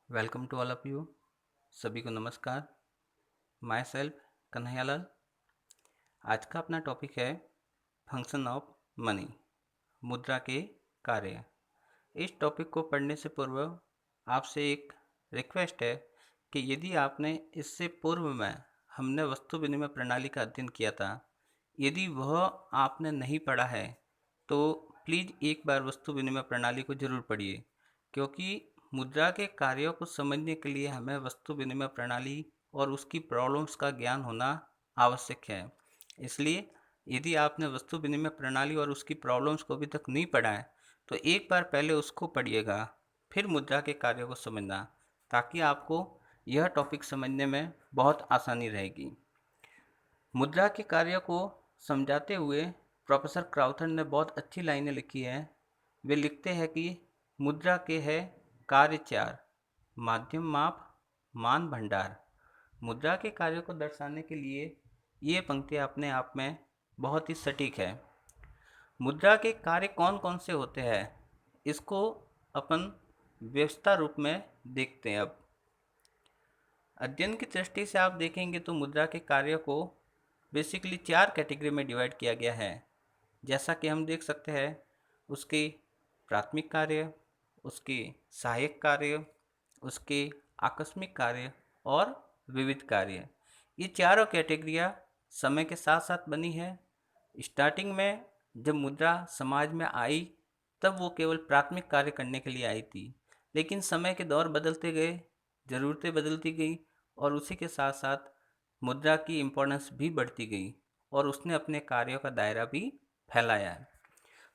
Welcome to all of you. सभी को नमस्कार। Myself Kanhaiyalal. आज का अपना टॉपिक है फंक्शन ऑफ मनी, मुद्रा के कार्य। इस टॉपिक को पढ़ने से पूर्व आपसे एक रिक्वेस्ट है कि यदि आपने इससे पूर्व में हमने वस्तु विनिमय प्रणाली का अध्ययन किया था, यदि वह आपने नहीं पढ़ा है तो प्लीज़ एक बार वस्तु विनिमय प्रणाली को जरूर पढ़िए, क्योंकि मुद्रा के कार्यों को समझने के लिए हमें वस्तु विनिमय प्रणाली और उसकी प्रॉब्लम्स का ज्ञान होना आवश्यक है। इसलिए यदि आपने वस्तु विनिमय प्रणाली और उसकी प्रॉब्लम्स को अभी तक नहीं पढ़ा है तो एक बार पहले उसको पढ़िएगा, फिर मुद्रा के कार्यों को समझना, ताकि आपको यह टॉपिक समझने में बहुत आसानी रहेगी। मुद्रा के कार्य को समझाते हुए प्रोफेसर क्राउथन ने बहुत अच्छी लाइनें लिखी हैं। वे लिखते हैं कि मुद्रा के है कार्य चार: माध्यम, माप, मान, भंडार। मुद्रा के कार्य को दर्शाने के लिए ये पंक्तियाँ अपने आप में बहुत ही सटीक है। मुद्रा के कार्य कौन कौन से होते हैं, इसको अपन व्यवस्था रूप में देखते हैं। अब अध्ययन की दृष्टि से आप देखेंगे तो मुद्रा के कार्य को बेसिकली चार कैटेगरी में डिवाइड किया गया है। जैसा कि हम देख सकते हैं, उसके प्राथमिक कार्य, उसके सहायक कार्य, उसके आकस्मिक कार्य और विविध कार्य। ये चारों कैटेगरियाँ समय के साथ साथ बनी है। स्टार्टिंग में जब मुद्रा समाज में आई तब वो केवल प्राथमिक कार्य करने के लिए आई थी, लेकिन समय के दौर बदलते गए, ज़रूरतें बदलती गई और उसी के साथ साथ मुद्रा की इम्पोर्टेंस भी बढ़ती गई और उसने अपने कार्यों का दायरा भी फैलाया है।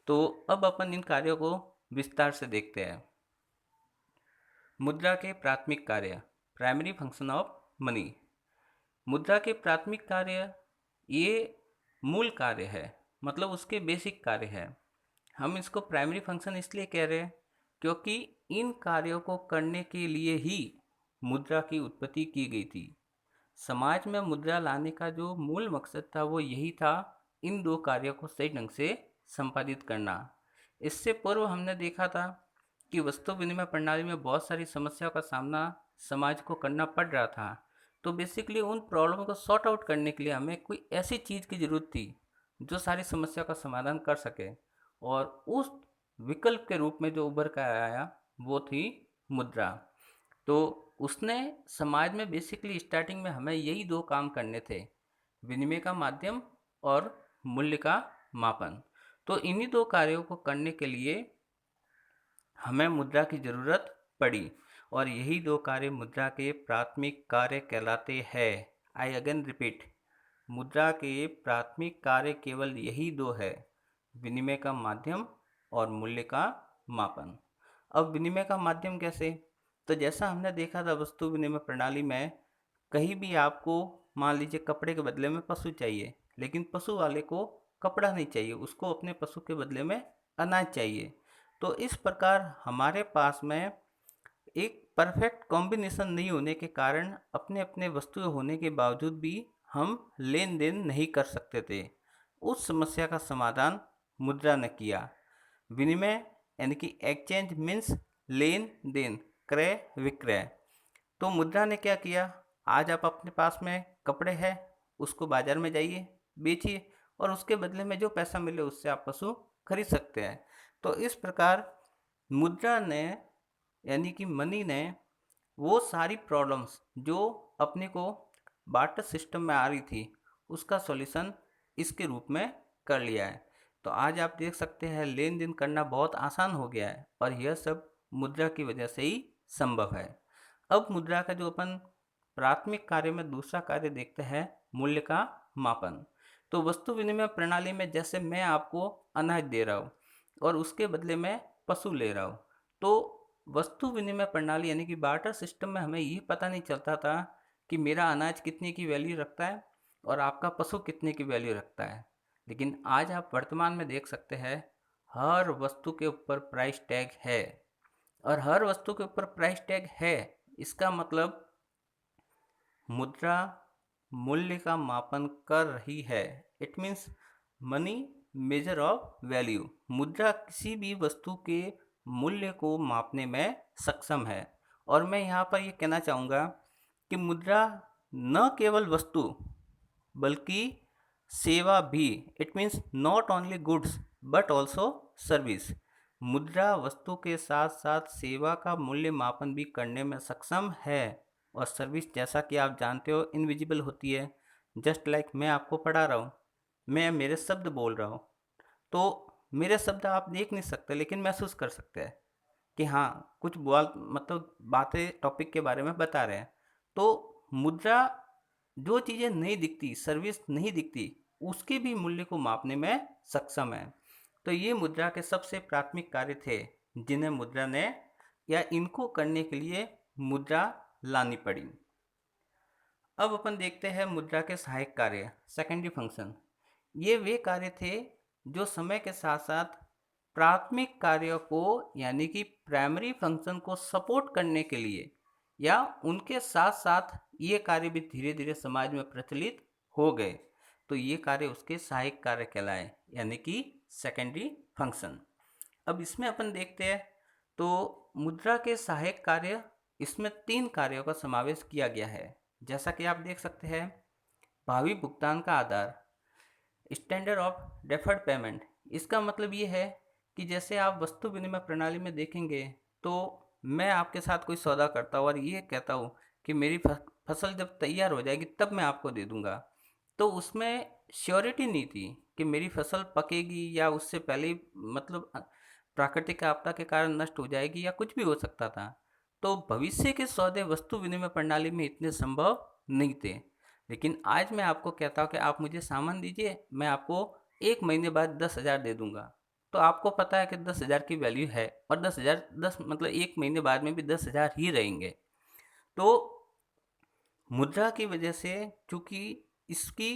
तो अब अपन इन कार्यों को विस्तार से देखते हैं। मुद्रा के प्राथमिक कार्य, प्राइमरी फंक्शन ऑफ मनी। मुद्रा के प्राथमिक कार्य ये मूल कार्य है, मतलब उसके बेसिक कार्य है। हम इसको प्राइमरी फंक्शन इसलिए कह रहे हैं क्योंकि इन कार्यों को करने के लिए ही मुद्रा की उत्पत्ति की गई थी। समाज में मुद्रा लाने का जो मूल मकसद था वो यही था, इन दो कार्यों को सही ढंग से संपादित करना। इससे पूर्व हमने देखा था कि वस्तु विनिमय प्रणाली में बहुत सारी समस्याओं का सामना समाज को करना पड़ रहा था। तो बेसिकली उन प्रॉब्लम को सॉर्ट आउट करने के लिए हमें कोई ऐसी चीज़ की ज़रूरत थी जो सारी समस्या का समाधान कर सके, और उस विकल्प के रूप में जो उभर कर आया वो थी मुद्रा। तो उसने समाज में बेसिकली स्टार्टिंग में हमें यही दो काम करने थे: विनिमय का माध्यम और मूल्य का मापन। तो इन्हीं दो कार्यों को करने के लिए हमें मुद्रा की ज़रूरत पड़ी, और यही दो कार्य मुद्रा के प्राथमिक कार्य कहलाते हैं। आई अगेन रिपीट, मुद्रा के प्राथमिक कार्य केवल यही दो है: विनिमय का माध्यम और मूल्य का मापन। अब विनिमय का माध्यम कैसे? तो जैसा हमने देखा था वस्तु विनिमय प्रणाली में, कहीं भी आपको मान लीजिए कपड़े के बदले में पशु चाहिए, लेकिन पशु वाले को कपड़ा नहीं चाहिए, उसको अपने पशु के बदले में अनाज चाहिए। तो इस प्रकार हमारे पास में एक परफेक्ट कॉम्बिनेशन नहीं होने के कारण अपने अपने वस्तुएं होने के बावजूद भी हम लेन देन नहीं कर सकते थे। उस समस्या का समाधान मुद्रा ने किया। विनिमय यानी कि एक्सचेंज मीन्स लेन देन, क्रय विक्रय। तो मुद्रा ने क्या किया, आज आप अपने पास में कपड़े हैं, उसको बाजार में जाइए बेचिए और उसके बदले में जो पैसा मिले उससे आप पशु खरीद सकते हैं। तो इस प्रकार मुद्रा ने यानी कि मनी ने वो सारी प्रॉब्लम्स जो अपने को बार्टर सिस्टम में आ रही थी उसका सॉल्यूशन इसके रूप में कर लिया है। तो आज आप देख सकते हैं लेन देन करना बहुत आसान हो गया है, और यह सब मुद्रा की वजह से ही संभव है। अब मुद्रा का जो अपन प्राथमिक कार्य में दूसरा कार्य देखते हैं, मूल्य का मापन। तो वस्तु विनिमय प्रणाली में जैसे मैं आपको अनाज दे रहा हूँ और उसके बदले में पशु ले रहा हूँ, तो वस्तु विनिमय प्रणाली यानी कि बार्टर सिस्टम में हमें ये पता नहीं चलता था कि मेरा अनाज कितने की वैल्यू रखता है और आपका पशु कितने की वैल्यू रखता है। लेकिन आज आप वर्तमान में देख सकते हैं हर वस्तु के ऊपर प्राइस टैग है, और हर वस्तु के ऊपर प्राइस टैग है इसका मतलब मुद्रा मूल्य का मापन कर रही है। It means money measure of value. मुद्रा किसी भी वस्तु के मूल्य को मापने में सक्षम है, और मैं यहाँ पर ये कहना चाहूँगा कि मुद्रा न केवल वस्तु बल्कि सेवा भी, it means not only goods but also service. मुद्रा वस्तु के साथ साथ सेवा का मूल्य मापन भी करने में सक्षम है। और सर्विस, जैसा कि आप जानते हो, इनविजिबल होती है। जस्ट लाइक मैं आपको पढ़ा रहा हूँ, मैं मेरे शब्द बोल रहा हूँ, तो मेरे शब्द आप देख नहीं सकते लेकिन महसूस कर सकते हैं कि हाँ, कुछ मतलब बातें टॉपिक के बारे में बता रहे हैं। तो मुद्रा, जो चीज़ें नहीं दिखती, सर्विस नहीं दिखती, उसके भी मूल्य को मापने में सक्षम है। तो ये मुद्रा के सबसे प्राथमिक कार्य थे जिन्हें मुद्रा ने, या इनको करने के लिए मुद्रा लानी पड़ी। अब अपन देखते हैं मुद्रा के सहायक कार्य, सेकेंडरी फंक्शन। ये वे कार्य थे जो समय के साथ साथ प्राथमिक कार्यों को, यानी कि प्राइमरी फंक्शन को सपोर्ट करने के लिए, या उनके साथ साथ ये कार्य भी धीरे धीरे समाज में प्रचलित हो गए, तो ये कार्य उसके सहायक कार्य कहलाए, यानी कि सेकेंडरी फंक्शन। अब इसमें अपन देखते हैं तो मुद्रा के सहायक कार्य, इसमें 3 कार्यों का समावेश किया गया है। जैसा कि आप देख सकते हैं, भावी भुगतान का आधार, स्टैंडर्ड ऑफ डेफर्ड पेमेंट। इसका मतलब ये है कि जैसे आप वस्तु विनिमय प्रणाली में देखेंगे, तो मैं आपके साथ कोई सौदा करता हूँ और ये कहता हूँ कि मेरी फसल जब तैयार हो जाएगी तब मैं आपको दे दूँगा, तो उसमें श्योरिटी नहीं थी कि मेरी फसल पकेगी या उससे पहले ही, मतलब प्राकृतिक आपदा के कारण नष्ट हो जाएगी या कुछ भी हो सकता था। तो भविष्य के सौदे वस्तु विनिमय प्रणाली में इतने संभव नहीं थे। लेकिन आज मैं आपको कहता हूँ कि आप मुझे सामान दीजिए, मैं आपको 1 महीने बाद 10,000 दे दूंगा। तो आपको पता है कि 10,000 की वैल्यू है, और 10,000 मतलब 1 महीने बाद में भी 10,000 ही रहेंगे। तो मुद्रा की वजह से, चूंकि इसकी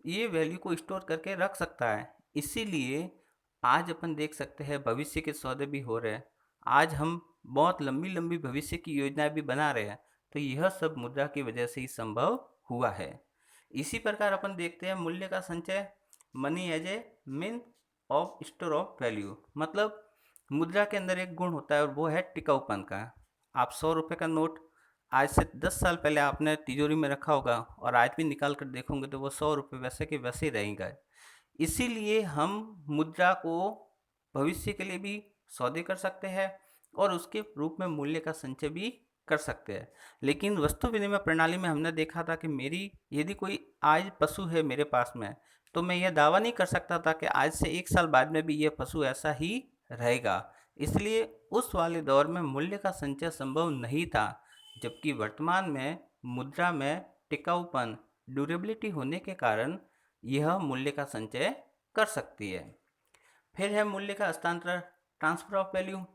ये वैल्यू को स्टोर करके रख सकता है, इसीलिए आज अपन देख सकते हैं भविष्य के सौदे भी हो रहे हैं। आज हम बहुत लंबी लंबी भविष्य की योजनाएं भी बना रहे हैं, तो यह सब मुद्रा की वजह से ही संभव हुआ है। इसी प्रकार अपन देखते हैं मूल्य का संचय, money as a mean of store of value. मतलब मुद्रा के अंदर एक गुण होता है और वो है टिकाऊपन का। आप 100 रुपये का नोट आज से 10 साल पहले आपने तिजोरी में रखा होगा, और आज भी निकाल कर देखोगे तो वो 100 रुपये वैसे के वैसे ही रहेंगे। इसीलिए हम मुद्रा को भविष्य के लिए भी सौदे कर सकते हैं और उसके रूप में मूल्य का संचय भी कर सकते हैं। लेकिन वस्तु विनिमय प्रणाली में हमने देखा था कि मेरी, यदि कोई आज पशु है मेरे पास में, तो मैं यह दावा नहीं कर सकता था कि आज से 1 साल बाद में भी यह पशु ऐसा ही रहेगा। इसलिए उस वाले दौर में मूल्य का संचय संभव नहीं था, जबकि वर्तमान में मुद्रा में टिकाऊपन, ड्यूरेबिलिटी होने के कारण यह मूल्य का संचय कर सकती है। फिर है मूल्य का हस्तांतरण, ट्रांसफर ऑफ वैल्यू।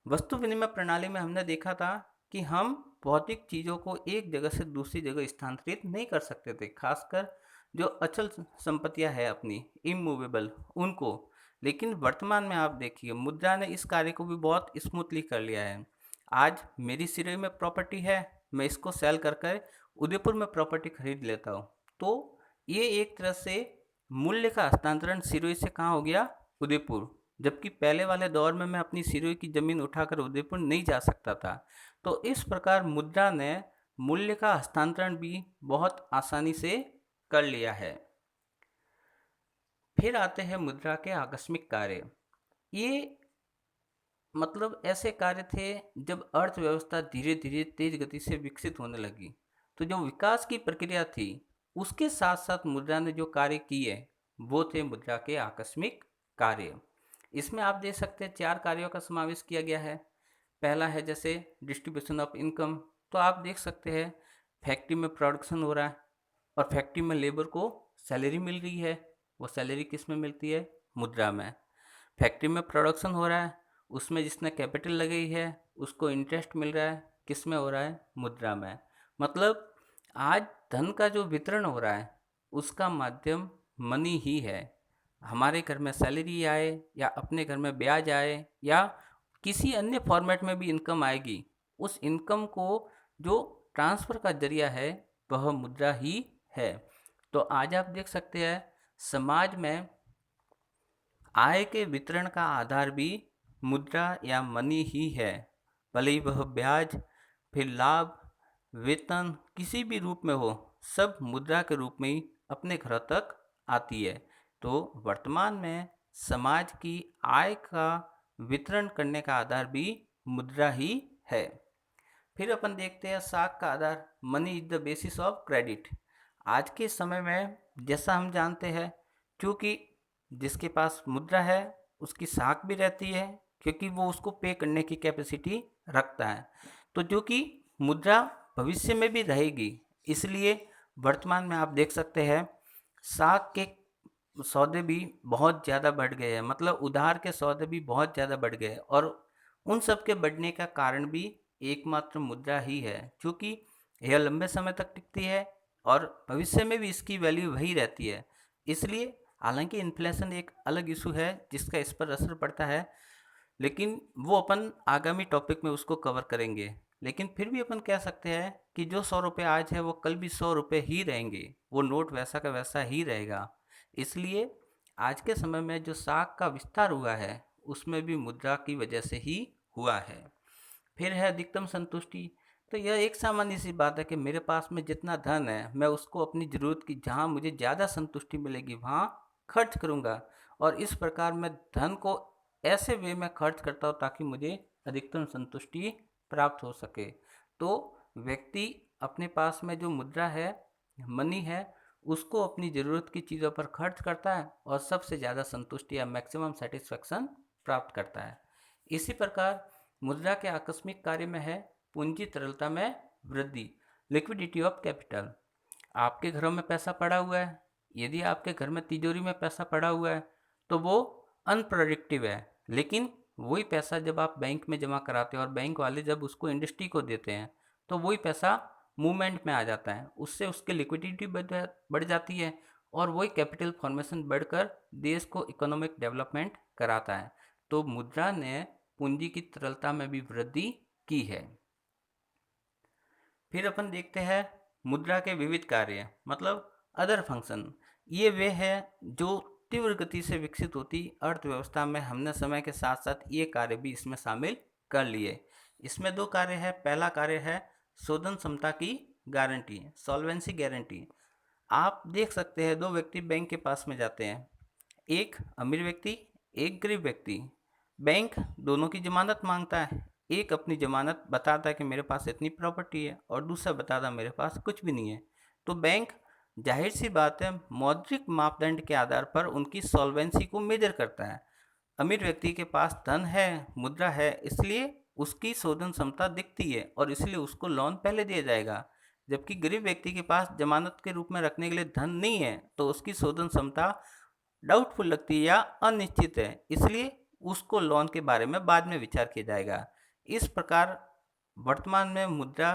वस्तु विनिमय प्रणाली में हमने देखा था कि हम भौतिक चीज़ों को एक जगह से दूसरी जगह स्थानांतरित नहीं कर सकते थे, खासकर जो अचल संपत्तियां है अपनी, इमूवेबल, उनको। लेकिन वर्तमान में आप देखिए, मुद्रा ने इस कार्य को भी बहुत स्मूथली कर लिया है। आज मेरी सिरोही में प्रॉपर्टी है, मैं इसको सेल कर कर उदयपुर में प्रॉपर्टी खरीद लेता हूँ। तो ये एक तरह से मूल्य का हस्तांतरण सिरोही से कहाँ हो गया, उदयपुर। जबकि पहले वाले दौर में मैं अपनी सिरोही की ज़मीन उठाकर उदयपुर नहीं जा सकता था। तो इस प्रकार मुद्रा ने मूल्य का हस्तांतरण भी बहुत आसानी से कर लिया है। फिर आते हैं मुद्रा के आकस्मिक कार्य। ये मतलब ऐसे कार्य थे जब अर्थव्यवस्था धीरे धीरे तेज गति से विकसित होने लगी। तो जो विकास की प्रक्रिया थी, उसके साथ साथ मुद्रा ने जो कार्य किए, वो थे मुद्रा के आकस्मिक कार्य। इसमें आप देख सकते हैं 4 कार्यों का समावेश किया गया है। पहला है जैसे डिस्ट्रीब्यूशन ऑफ इनकम। तो आप देख सकते हैं फैक्ट्री में प्रोडक्शन हो रहा है और फैक्ट्री में लेबर को सैलरी मिल रही है। वो सैलरी किस में मिलती है, मुद्रा में। फैक्ट्री में प्रोडक्शन हो रहा है, उसमें जिसने कैपिटल लगाई है उसको इंटरेस्ट मिल रहा है, किस में हो रहा है, मुद्रा में। मतलब आज धन का जो वितरण हो रहा है उसका माध्यम मनी ही है। हमारे घर में सैलरी आए या अपने घर में ब्याज आए या किसी अन्य फॉर्मेट में भी इनकम आएगी, उस इनकम को जो ट्रांसफ़र का जरिया है वह मुद्रा ही है। तो आज आप देख सकते हैं समाज में आय के वितरण का आधार भी मुद्रा या मनी ही है। भले ही वह ब्याज फिर लाभ, वेतन किसी भी रूप में हो, सब मुद्रा के रूप में ही अपने घरों तक आती है। तो वर्तमान में समाज की आय का वितरण करने का आधार भी मुद्रा ही है। फिर अपन देखते हैं साख का आधार, money is the basis of credit. आज के समय में जैसा हम जानते हैं, क्योंकि जिसके पास मुद्रा है उसकी साख भी रहती है, क्योंकि वो उसको पे करने की कैपेसिटी रखता है। तो जो कि मुद्रा भविष्य में भी रहेगी, इसलिए वर्तमान में आप देख सकते हैं साख के सौदे भी बहुत ज़्यादा बढ़ गए हैं, मतलब उधार के सौदे भी बहुत ज़्यादा बढ़ गए हैं। और उन सब के बढ़ने का कारण भी एकमात्र मुद्रा ही है, क्योंकि यह लंबे समय तक टिकती है और भविष्य में भी इसकी वैल्यू वही रहती है। इसलिए हालांकि इन्फ्लेशन एक अलग इशू है जिसका इस पर असर पड़ता है, लेकिन वो अपन आगामी टॉपिक में उसको कवर करेंगे। लेकिन फिर भी अपन कह सकते हैं कि जो 100 रुपये आज है वो कल भी 100 रुपये ही रहेंगे, वो नोट वैसा का वैसा ही रहेगा। इसलिए आज के समय में जो साख का विस्तार हुआ है उसमें भी मुद्रा की वजह से ही हुआ है। फिर है अधिकतम संतुष्टि। तो यह एक सामान्य सी बात है कि मेरे पास में जितना धन है मैं उसको अपनी ज़रूरत की, जहाँ मुझे ज़्यादा संतुष्टि मिलेगी वहाँ खर्च करूँगा। और इस प्रकार मैं धन को ऐसे वे में खर्च करता हूँ ताकि मुझे अधिकतम संतुष्टि प्राप्त हो सके। तो व्यक्ति अपने पास में जो मुद्रा है, मनी है, उसको अपनी ज़रूरत की चीज़ों पर खर्च करता है और सबसे ज़्यादा संतुष्टि या मैक्सिमम सेटिस्फेक्शन प्राप्त करता है। इसी प्रकार मुद्रा के आकस्मिक कार्य में है पूंजी तरलता में वृद्धि, लिक्विडिटी ऑफ कैपिटल। आपके घरों में पैसा पड़ा हुआ है, यदि आपके घर में तिजोरी में पैसा पड़ा हुआ है तो वो अनप्रोडक्टिव है, लेकिन वही पैसा जब आप बैंक में जमा कराते हैं और बैंक वाले जब उसको इंडस्ट्री को देते हैं तो वही पैसा मूवमेंट में आ जाता है, उससे उसकी लिक्विडिटी बढ़ जाती है और वही कैपिटल फॉर्मेशन बढ़कर देश को इकोनॉमिक डेवलपमेंट कराता है। तो मुद्रा ने पूंजी की तरलता में भी वृद्धि की है। फिर अपन देखते हैं मुद्रा के विविध कार्य, मतलब अदर फंक्शन। ये वे है जो तीव्र गति से विकसित होती अर्थव्यवस्था में हमने समय के साथ साथ ये कार्य भी इसमें शामिल कर लिए। इसमें दो कार्य है। पहला कार्य है शोधन क्षमता की गारंटी, सॉल्वेंसी गारंटी। आप देख सकते हैं दो व्यक्ति बैंक के पास में जाते हैं, एक अमीर व्यक्ति, एक गरीब व्यक्ति। बैंक दोनों की जमानत मांगता है। एक अपनी जमानत बताता है कि मेरे पास इतनी प्रॉपर्टी है और दूसरा बताता है मेरे पास कुछ भी नहीं है। तो बैंक जाहिर सी बात है मौद्रिक मापदंड के आधार पर उनकी सॉल्वेंसी को मेजर करता है। अमीर व्यक्ति के पास धन है, मुद्रा है, इसलिए उसकी शोधन क्षमता दिखती है और इसलिए उसको लोन पहले दिया जाएगा। जबकि गरीब व्यक्ति के पास जमानत के रूप में रखने के लिए धन नहीं है तो उसकी शोधन क्षमता डाउटफुल लगती है या अनिश्चित है, इसलिए उसको लोन के बारे में बाद में विचार किया जाएगा। इस प्रकार वर्तमान में मुद्रा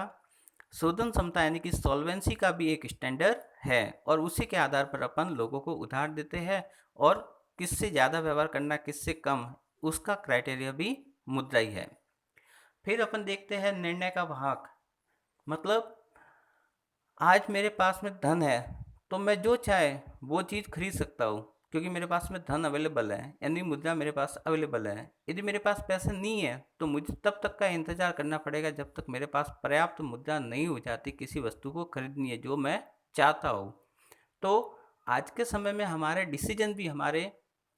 शोधन क्षमता यानी कि सॉल्वेंसी का भी एक स्टैंडर्ड है और उसी के आधार पर अपन लोगों को उधार देते हैं और किससे ज़्यादा व्यवहार करना किससे कम, उसका क्राइटेरिया भी मुद्रा ही है। फिर अपन देखते हैं निर्णय का वाहक, मतलब आज मेरे पास में धन है तो मैं जो चाहे वो चीज़ खरीद सकता हूँ क्योंकि मेरे पास में धन अवेलेबल है, यानी मुद्रा मेरे पास अवेलेबल है। यदि मेरे पास पैसे नहीं है तो मुझे तब तक का इंतज़ार करना पड़ेगा जब तक मेरे पास पर्याप्त मुद्रा नहीं हो जाती किसी वस्तु को खरीदनी है जो मैं चाहता हूँ। तो आज के समय में हमारे डिसीजन भी हमारे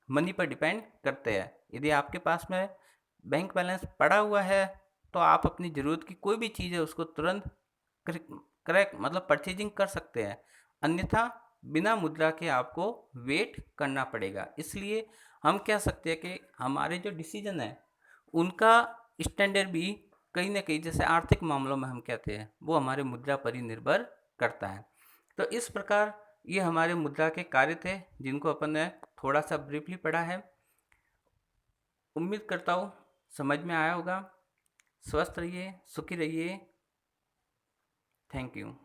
मनी पर डिपेंड करते हैं। यदि आपके पास में बैंक बैलेंस पड़ा हुआ है तो आप अपनी ज़रूरत की कोई भी चीज़ है उसको तुरंत करेक्ट मतलब परचेजिंग कर सकते हैं, अन्यथा बिना मुद्रा के आपको वेट करना पड़ेगा। इसलिए हम कह सकते हैं कि हमारे जो डिसीजन है उनका स्टैंडर्ड भी कहीं ना कहीं, जैसे आर्थिक मामलों में हम कहते हैं, वो हमारे मुद्रा पर ही निर्भर करता है। तो इस प्रकार ये हमारे मुद्रा के कार्य थे जिनको अपन ने थोड़ा सा ब्रीफली पढ़ा है। उम्मीद करता हूँ समझ में आया होगा। स्वस्थ रहिए, सुखी रहिए। Thank you.